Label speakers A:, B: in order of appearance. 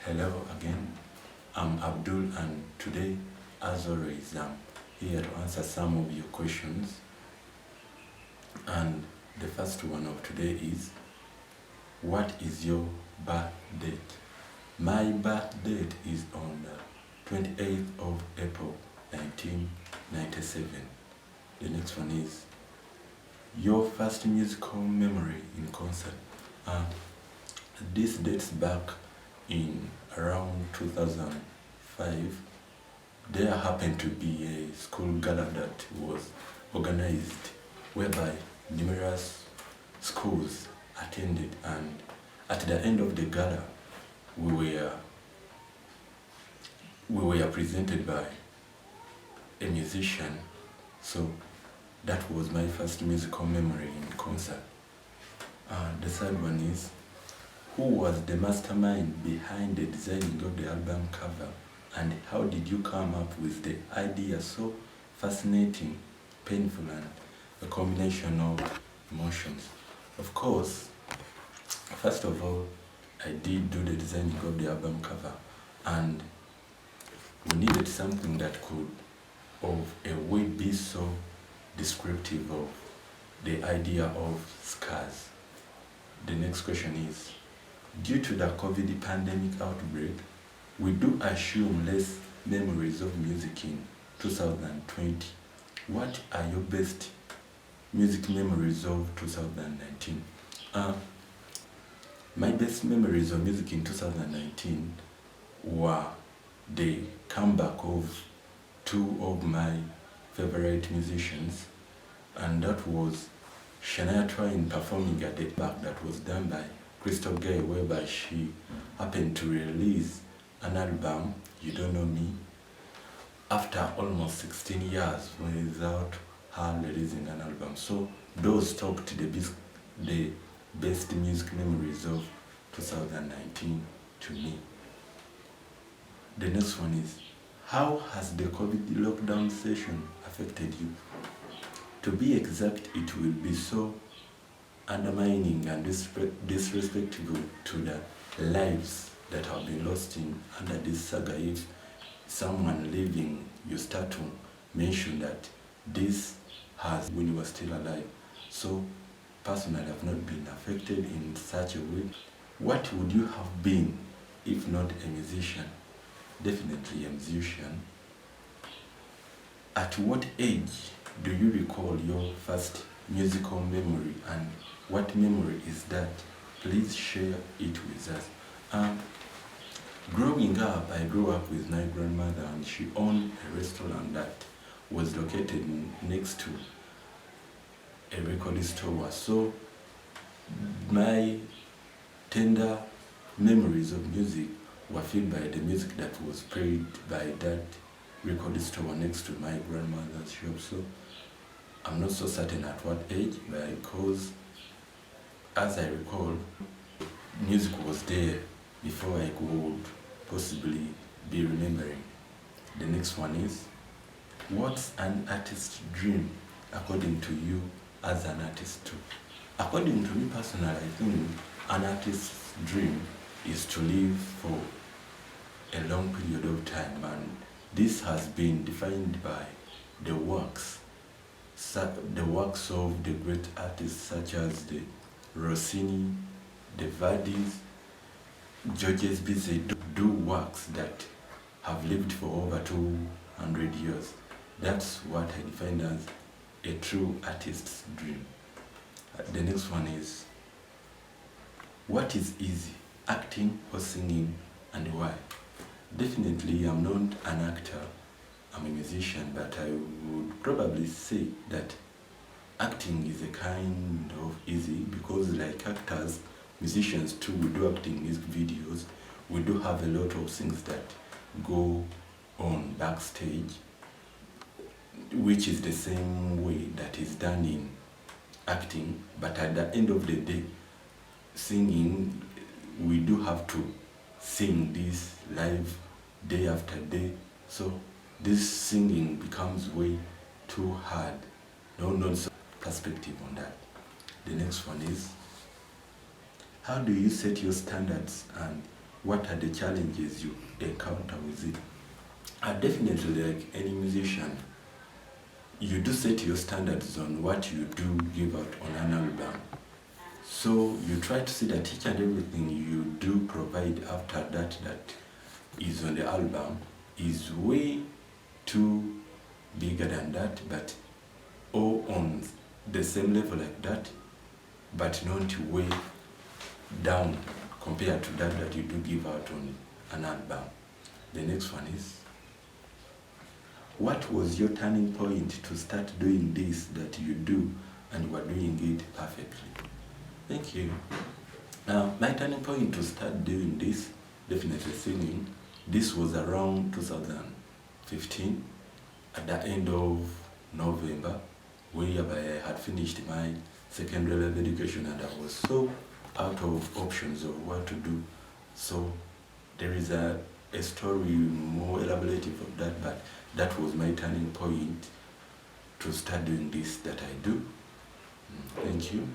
A: Hello again, I'm Abdul, and today, as always, I'm here to answer some of your questions. And the first one of today is, what is your birth date? My birth date is on the 28th of April 1997. The next one is, your first musical memory in concert. This dates back in around 2005. There happened to be a school gala that was organized whereby numerous schools attended, and at the end of the gala we were presented by a musician. So that was my first musical memory in concert. The third one is, who was the mastermind behind the designing of the album cover, and how did you come up with the idea? So fascinating, painful, and a combination of emotions. Of course, first of all, I did do the designing of the album cover, and we needed something that could, of a way, be so descriptive of the idea of scars. The next question is, due to the COVID pandemic outbreak, we do assume less memories of music in 2020. What are your best music memories of 2019? My best memories of music in 2019 were the comeback of two of my favorite musicians, and that was Shania Twain performing at the back that was done by Crystal Gay, whereby she happened to release an album, You Don't Know Me, after almost 16 years without her releasing an album. So those talked the best music memories of 2019 to me. The next one is, how has the COVID lockdown session affected you? To be exact, it will be so undermining and disrespectful to the lives that have been lost under this saga if someone living, you start to mention that this has when you were still alive. So personally, I've not been affected in such a way. What would you have been if not a musician? Definitely a musician. At what age do you recall your first musical memory, and what memory is that? Please share it with us. Growing up, I grew up with my grandmother, and she owned a restaurant that was located next to a record store. So my tender memories of music were filled by the music that was played by that record store next to my grandmother's shop. So I'm not so certain at what age, because as I recall, music was there before I could possibly be remembering. The next one is, what's an artist's dream according to you as an artist too? According to me personally, I think an artist's dream is to live for a long period of time, and this has been defined by the works of the great artists such as the Rossini, the Verdis, Georges Bizet. Do works that have lived for over 200 years. That's what I define as a true artist's dream. The next one is, what is easy, acting or singing, and why? Definitely, I'm not an actor, I'm a musician, but I would probably say that acting is a kind of easy, because like actors, musicians too, we do acting music videos, we do have a lot of things that go on backstage, which is the same way that is done in acting, but at the end of the day, singing, we do have to sing this live day after day. So this singing becomes way too hard. No perspective on that. The next one is, how do you set your standards, and what are the challenges you encounter with it. Definitely, like any musician, you do set your standards on what you do give out on an album. So you try to see that each and everything you do provide after that is on the album is way too bigger than that, but or on the same level like that, but not way down compared to that you do give out on an album. The next one is, what was your turning point to start doing this that you do and were doing it perfectly? Thank you. Now, my turning point to start doing this, definitely singing, this was around 2015, at the end of November, whereby I had finished my secondary level education and I was so out of options of what to do. So there is a story more elaborative of that, but that was my turning point to start doing this that I do. Thank you.